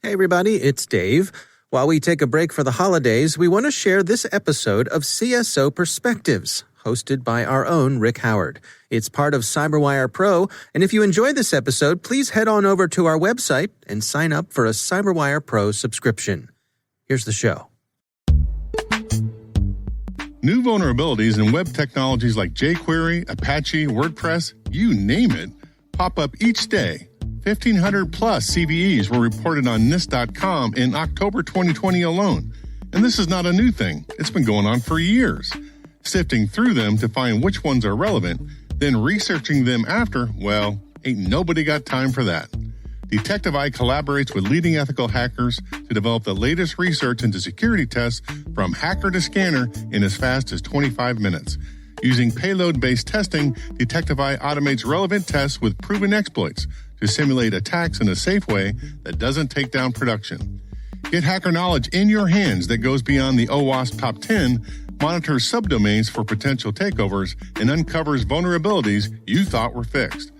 Hey everybody, it's Dave. While we take a break for the holidays, we want to share this episode of CSO Perspectives, hosted by our own Rick Howard. It's part of CyberWire Pro, and if you enjoyed this episode, please head on over to our website and sign up for a CyberWire Pro subscription. Here's the show. New vulnerabilities in web technologies like jQuery, Apache, WordPress, you name it, pop up each day. 1,500 plus CVEs were reported on NIST.com in October 2020 alone. And this is not a new thing. It's been going on for years. Sifting through them to find which ones are relevant, then researching them after, well, ain't nobody got time for that. Detective Eye collaborates with leading ethical hackers to develop the latest research into security tests from hacker to scanner in as fast as 25 minutes. Using payload-based testing, Detective Eye automates relevant tests with proven exploits to simulate attacks in a safe way that doesn't take down production. Get hacker knowledge in your hands that goes beyond the OWASP Top 10, monitors subdomains for potential takeovers, and uncovers vulnerabilities you thought were fixed.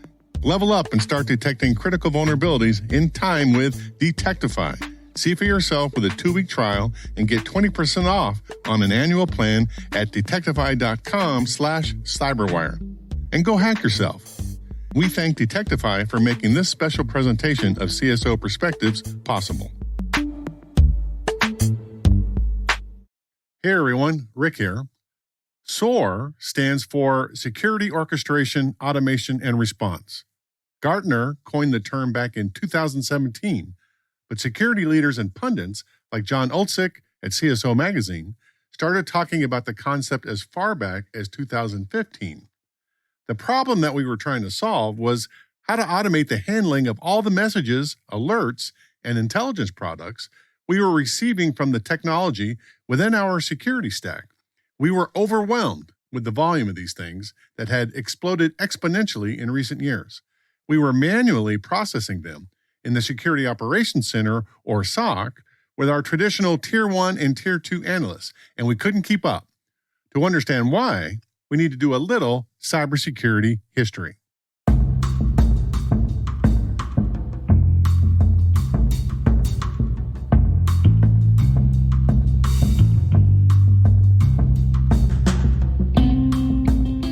Level up and start detecting critical vulnerabilities in time with Detectify. See for yourself with a 2-week trial and get 20% off on an annual plan at detectify.com/cyberwire. And go hack yourself. We thank Detectify for making this special presentation of CSO Perspectives possible. Hey everyone, Rick here. SOAR stands for Security Orchestration, Automation, and Response. Gartner coined the term back in 2017, but security leaders and pundits like John Olczyk at CSO Magazine started talking about the concept as far back as 2015. The problem that we were trying to solve was how to automate the handling of all the messages, alerts, and intelligence products we were receiving from the technology within our security stack. We were overwhelmed with the volume of these things that had exploded exponentially in recent years. We were manually processing them in the Security Operations Center, or SOC, with our traditional Tier 1 and Tier 2 analysts, and we couldn't keep up. To understand why, we need to do a little cybersecurity history.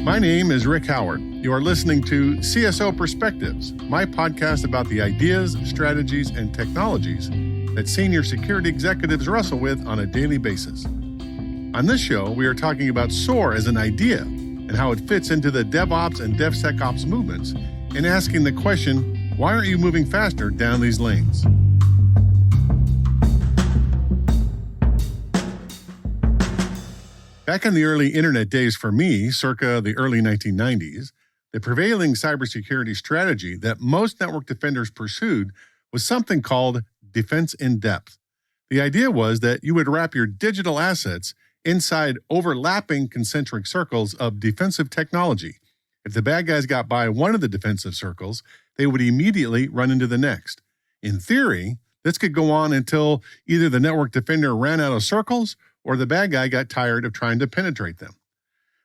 My name is Rick Howard. You are listening to CSO Perspectives, my podcast about the ideas, strategies, and technologies that senior security executives wrestle with on a daily basis. On this show, we are talking about SOAR as an idea and how it fits into the DevOps and DevSecops movements, and asking the question, why aren't you moving faster down these lanes? Back in the early internet days for me, circa the early 1990s, the prevailing cybersecurity strategy that most network defenders pursued was something called defense in depth. The idea was that you would wrap your digital assets inside overlapping concentric circles of defensive technology. If the bad guys got by one of the defensive circles, they would immediately run into the next. In theory, this could go on until either the network defender ran out of circles or the bad guy got tired of trying to penetrate them.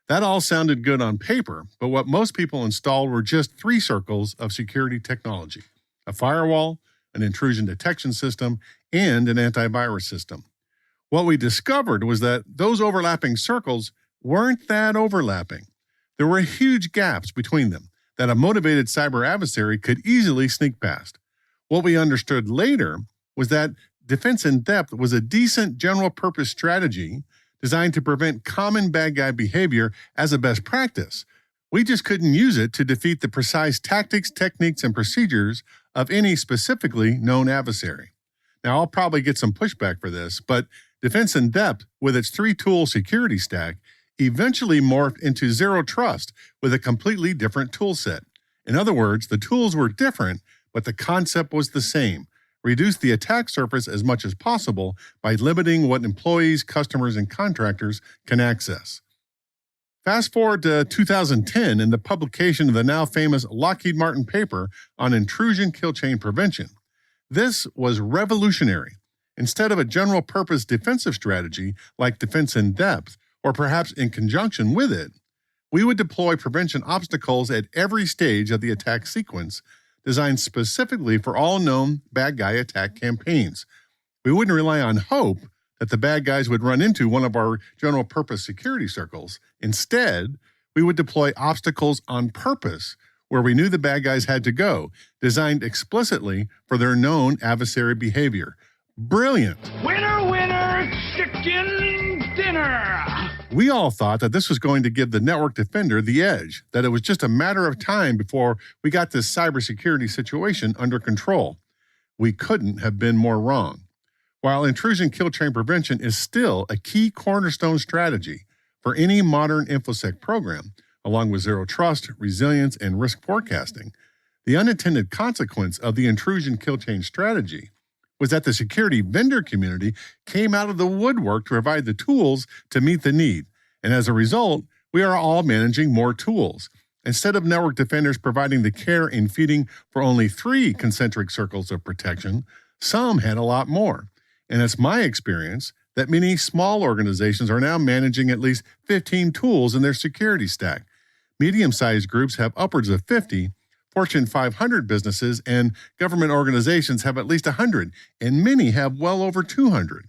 That all sounded good on paper, but what most people installed were just 3 circles of security technology: a firewall, an intrusion detection system, and an antivirus system. What we discovered was that those overlapping circles weren't that overlapping. There were huge gaps between them that a motivated cyber adversary could easily sneak past. What we understood later was that defense in depth was a decent general-purpose strategy designed to prevent common bad guy behavior as a best practice. We just couldn't use it to defeat the precise tactics, techniques, and procedures of any specifically known adversary. Now, I'll probably get some pushback for this, but defense in depth, with its 3-tool security stack, eventually morphed into zero trust with a completely different tool set. In other words, the tools were different, but the concept was the same: reduce the attack surface as much as possible by limiting what employees, customers, and contractors can access. Fast forward to 2010 and the publication of the now famous Lockheed Martin paper on intrusion kill chain prevention. This was revolutionary. Instead of a general-purpose defensive strategy like defense in depth, or perhaps in conjunction with it, we would deploy prevention obstacles at every stage of the attack sequence designed specifically for all known bad guy attack campaigns. We wouldn't rely on hope that the bad guys would run into one of our general purpose security circles. Instead, we would deploy obstacles on purpose where we knew the bad guys had to go, designed explicitly for their known adversary behavior. Brilliant. Winner, winner, chicken dinner. We all thought that this was going to give the network defender the edge, that it was just a matter of time before we got this cybersecurity situation under control. We couldn't have been more wrong. While intrusion kill chain prevention is still a key cornerstone strategy for any modern InfoSec program, along with zero trust, resilience, and risk forecasting, the unintended consequence of the intrusion kill chain strategy was that the security vendor community came out of the woodwork to provide the tools to meet the need. And as a result, we are all managing more tools. Instead of network defenders providing the care and feeding for only 3 concentric circles of protection, some had a lot more. And it's my experience that many small organizations are now managing at least 15 tools in their security stack. Medium-sized groups have upwards of 50, Fortune 500 businesses and government organizations have at least 100, and many have well over 200.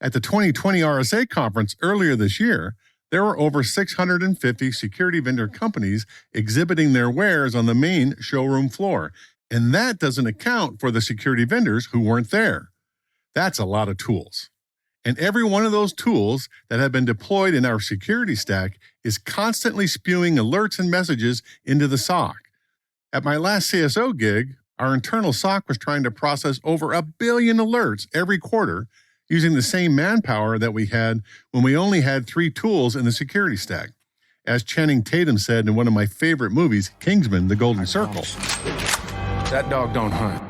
At the 2020 RSA conference earlier this year, there were over 650 security vendor companies exhibiting their wares on the main showroom floor, and that doesn't account for the security vendors who weren't there. That's a lot of tools. And every one of those tools that have been deployed in our security stack is constantly spewing alerts and messages into the SOC. At my last CSO gig, our internal SOC was trying to process over 1 billion alerts every quarter using the same manpower that we had when we only had 3 tools in the security stack. As Channing Tatum said in one of my favorite movies, Kingsman: The Golden Circle. That dog don't hunt.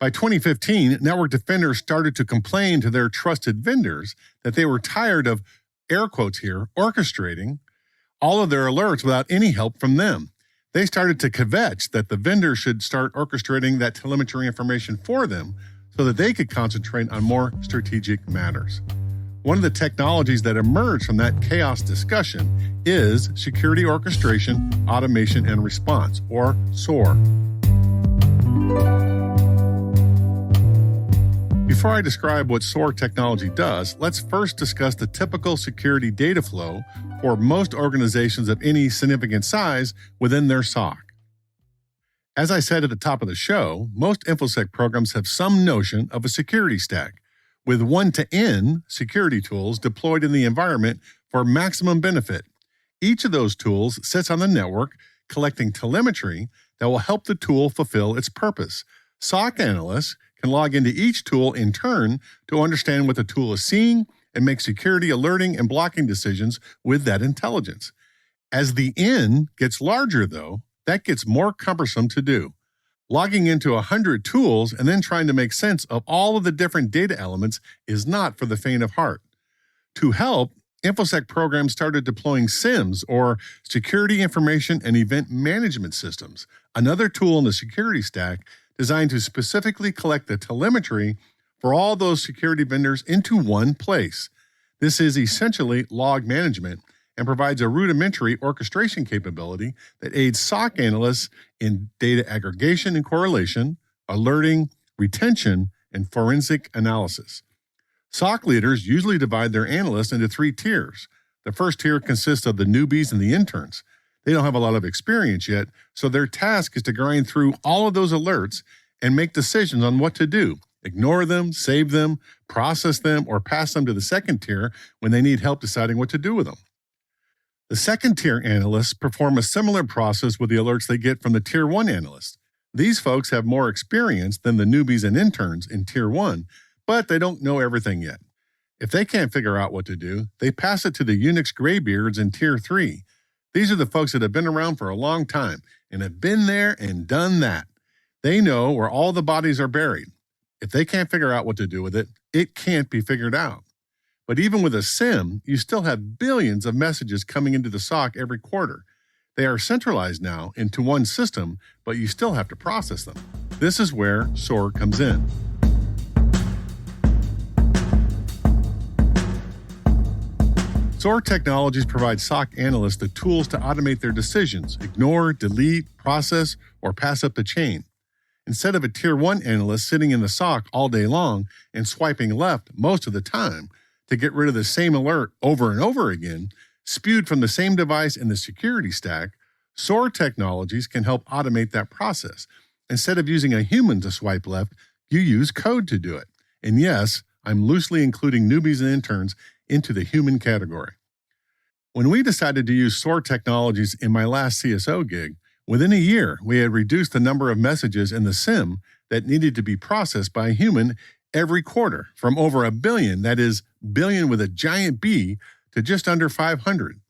By 2015, network defenders started to complain to their trusted vendors that they were tired of, air quotes here, orchestrating all of their alerts without any help from them. They started to kvetch that the vendor should start orchestrating that telemetry information for them so that they could concentrate on more strategic matters. One of the technologies that emerged from that chaos discussion is security orchestration, automation, and response, or SOAR. Before I describe what SOAR technology does, let's first discuss the typical security data flow for most organizations of any significant size within their SOC. As I said at the top of the show, most InfoSec programs have some notion of a security stack, with one-to-N security tools deployed in the environment for maximum benefit. Each of those tools sits on the network, collecting telemetry that will help the tool fulfill its purpose. SOC analysts can log into each tool in turn to understand what the tool is seeing and make security alerting and blocking decisions with that intelligence. As the N gets larger, though, that gets more cumbersome to do. Logging into 100 tools and then trying to make sense of all of the different data elements is not for the faint of heart. To help, InfoSec programs started deploying SIEMs, or Security Information and Event Management Systems, another tool in the security stack designed to specifically collect the telemetry for all those security vendors into one place. This is essentially log management and provides a rudimentary orchestration capability that aids SOC analysts in data aggregation and correlation, alerting, retention, and forensic analysis. SOC leaders usually divide their analysts into 3 tiers. The first tier consists of the newbies and the interns. They don't have a lot of experience yet, so their task is to grind through all of those alerts and make decisions on what to do. Ignore them, save them, process them, or pass them to the second tier when they need help deciding what to do with them. The second tier analysts perform a similar process with the alerts they get from the tier 1 analysts. These folks have more experience than the newbies and interns in tier 1, but they don't know everything yet. If they can't figure out what to do, they pass it to the Unix graybeards in tier 3. These are the folks that have been around for a long time and have been there and done that. They know where all the bodies are buried. If they can't figure out what to do with it, it can't be figured out. But even with a SIEM, you still have billions of messages coming into the SOC every quarter. They are centralized now into one system, but you still have to process them. This is where SOAR comes in. SOAR Technologies provides SOC analysts the tools to automate their decisions, ignore, delete, process, or pass up the chain. Instead of a Tier 1 analyst sitting in the SOC all day long and swiping left most of the time to get rid of the same alert over and over again, spewed from the same device in the security stack, SOAR Technologies can help automate that process. Instead of using a human to swipe left, you use code to do it. And yes, I'm loosely including newbies and interns into the human category. When we decided to use SOAR Technologies in my last CSO gig, within a year, we had reduced the number of messages in the SIM that needed to be processed by a human every quarter from over 1 billion, that is, billion with a giant B, to just under 500.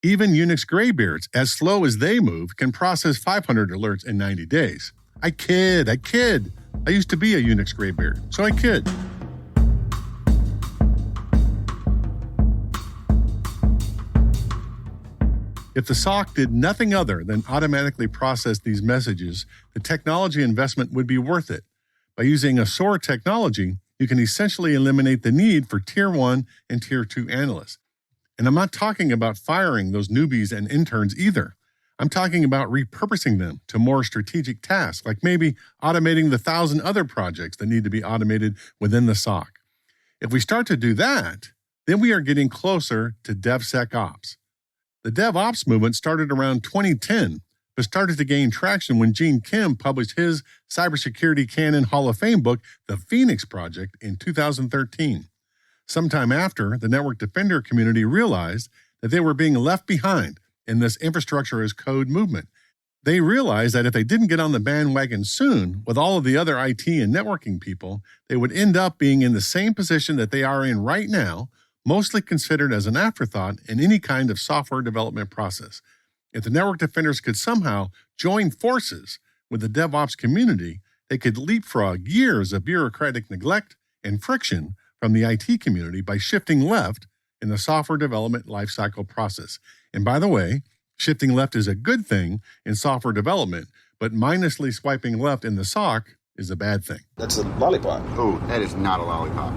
Even Unix graybeards, as slow as they move, can process 500 alerts in 90 days. I kid. I used to be a Unix graybeard, so I kid. If the SOC did nothing other than automatically process these messages, the technology investment would be worth it. By using a SOAR technology, you can essentially eliminate the need for Tier 1 and Tier 2 analysts. And I'm not talking about firing those newbies and interns either. I'm talking about repurposing them to more strategic tasks, like maybe automating the 1,000 other projects that need to be automated within the SOC. If we start to do that, then we are getting closer to DevSecOps. The DevOps movement started around 2010, but started to gain traction when Gene Kim published his Cybersecurity Canon Hall of Fame book, The Phoenix Project, in 2013. Sometime after, the network defender community realized that they were being left behind in this infrastructure as code movement. They realized that if they didn't get on the bandwagon soon with all of the other IT and networking people, they would end up being in the same position that they are in right now, mostly considered as an afterthought in any kind of software development process. If the network defenders could somehow join forces with the DevOps community, they could leapfrog years of bureaucratic neglect and friction from the IT community by shifting left in the software development lifecycle process. And by the way, shifting left is a good thing in software development, but mindlessly swiping left in the SOC is a bad thing. That's a lollipop. Oh, that is not a lollipop.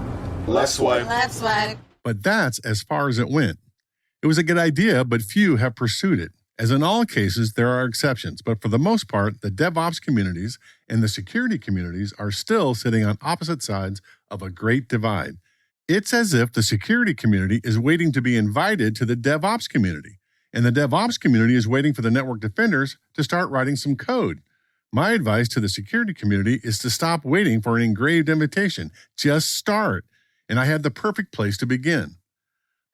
Left swipe. Left swipe. But that's as far as it went. It was a good idea, but few have pursued it. As in all cases, there are exceptions, but for the most part, the DevOps communities and the security communities are still sitting on opposite sides of a great divide. It's as if the security community is waiting to be invited to the DevOps community, and the DevOps community is waiting for the network defenders to start writing some code. My advice to the security community is to stop waiting for an engraved invitation. Just start, and I have the perfect place to begin.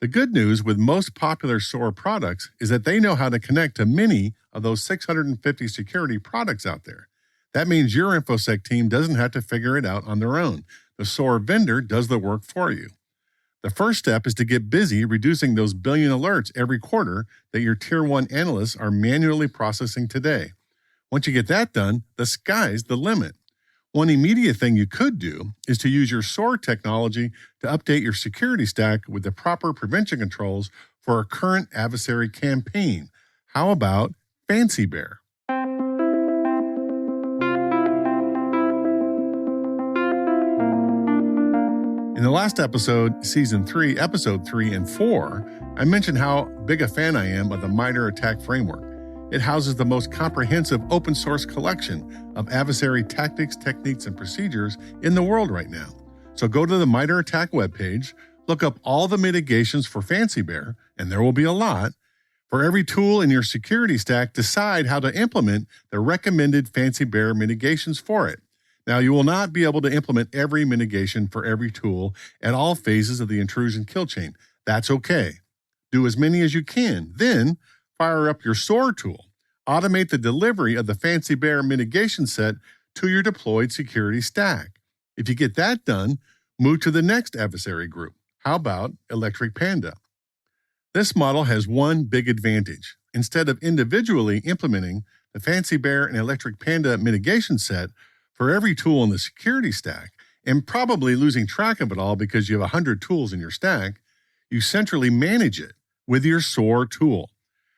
The good news with most popular SOAR products is that they know how to connect to many of those 650 security products out there. That means your InfoSec team doesn't have to figure it out on their own. The SOAR vendor does the work for you. The first step is to get busy reducing those billion alerts every quarter that your Tier 1 analysts are manually processing today. Once you get that done, the sky's the limit. One immediate thing you could do is to use your SOAR technology to update your security stack with the proper prevention controls for a current adversary campaign. How about Fancy Bear? In the last episode, Season 3, Episode 3 and 4, I mentioned how big a fan I am of the MITRE ATT&CK framework. It houses the most comprehensive open source collection of adversary tactics, techniques, and procedures in the world right now. So go to the MITRE ATT&CK webpage, look up all the mitigations for Fancy Bear, and there will be a lot. For every tool in your security stack, decide how to implement the recommended Fancy Bear mitigations for it. Now, you will not be able to implement every mitigation for every tool at all phases of the intrusion kill chain. That's okay. Do as many as you can. Then, fire up your SOAR tool. Automate the delivery of the Fancy Bear mitigation set to your deployed security stack. If you get that done, move to the next adversary group. How about Electric Panda? This model has one big advantage. Instead of individually implementing the Fancy Bear and Electric Panda mitigation set for every tool in the security stack, and probably losing track of it all because you have 100 tools in your stack, you centrally manage it with your SOAR tool.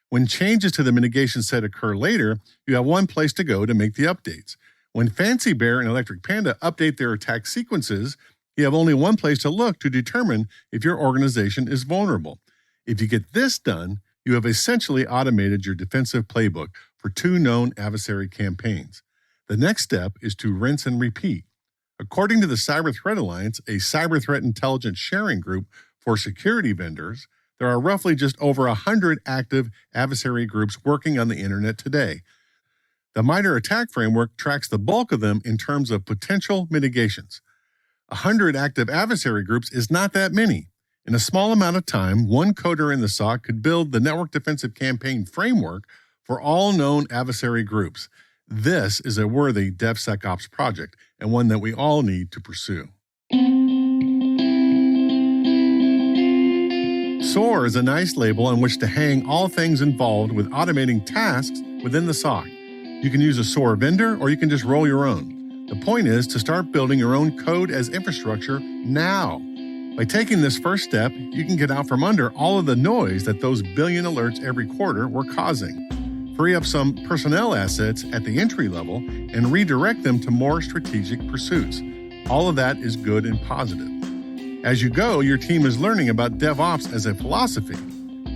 When changes to the mitigation set occur later, you have one place to go to make the updates. When Fancy Bear and Electric Panda update their attack sequences, you have only one place to look to determine if your organization is vulnerable. If you get this done, you have essentially automated your defensive playbook for 2 known adversary campaigns. The next step is to rinse and repeat. According to the Cyber Threat Alliance, a cyber threat intelligence sharing group for security vendors, there are roughly just over 100 active adversary groups working on the internet today. The MITRE ATT&CK framework tracks the bulk of them in terms of potential mitigations. 100 active adversary groups is not that many. In a small amount of time, one coder in the SOC could build the network defensive campaign framework for all known adversary groups. This is a worthy DevSecOps project and one that we all need to pursue. SOAR is a nice label on which to hang all things involved with automating tasks within the SOC. You can use a SOAR vendor or you can just roll your own. The point is to start building your own code as infrastructure now. By taking this first step, you can get out from under all of the noise that those billion alerts every quarter were causing. Free up some personnel assets at the entry level and redirect them to more strategic pursuits. All of that is good and positive. As you go, your team is learning about DevOps as a philosophy.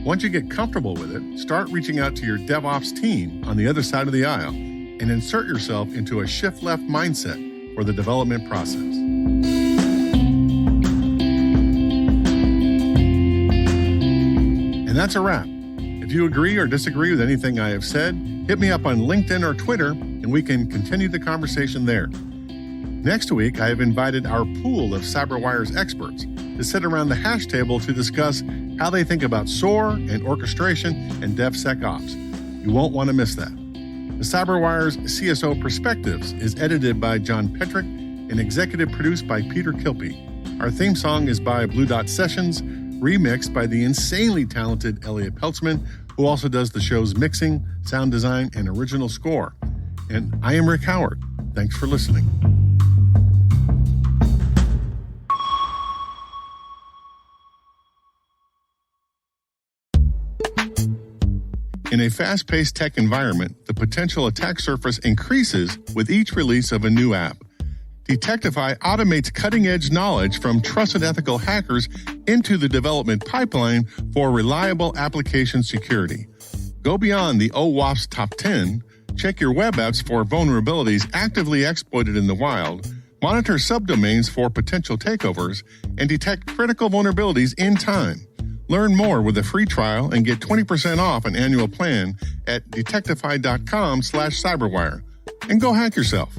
Once you get comfortable with it, start reaching out to your DevOps team on the other side of the aisle and insert yourself into a shift-left mindset for the development process. And that's a wrap. If you agree or disagree with anything I have said, hit me up on LinkedIn or Twitter, and we can continue the conversation there. Next week, I have invited our pool of CyberWire's experts to sit around the hash table to discuss how they think about SOAR and orchestration and DevSecOps. You won't want to miss that. The CyberWire's CSO Perspectives is edited by John Petrick and executive produced by Peter Kilpie. Our theme song is by Blue Dot Sessions, remixed by the insanely talented Elliot Peltzman, who also does the show's mixing, sound design, and original score. And I am Rick Howard. Thanks for listening. In a fast-paced tech environment, the potential attack surface increases with each release of a new app. Detectify automates cutting-edge knowledge from trusted ethical hackers into the development pipeline for reliable application security. Go beyond the OWASP top 10, check your web apps for vulnerabilities actively exploited in the wild, monitor subdomains for potential takeovers, and detect critical vulnerabilities in time. Learn more with a free trial and get 20% off an annual plan at detectify.com/cyberwire. And go hack yourself.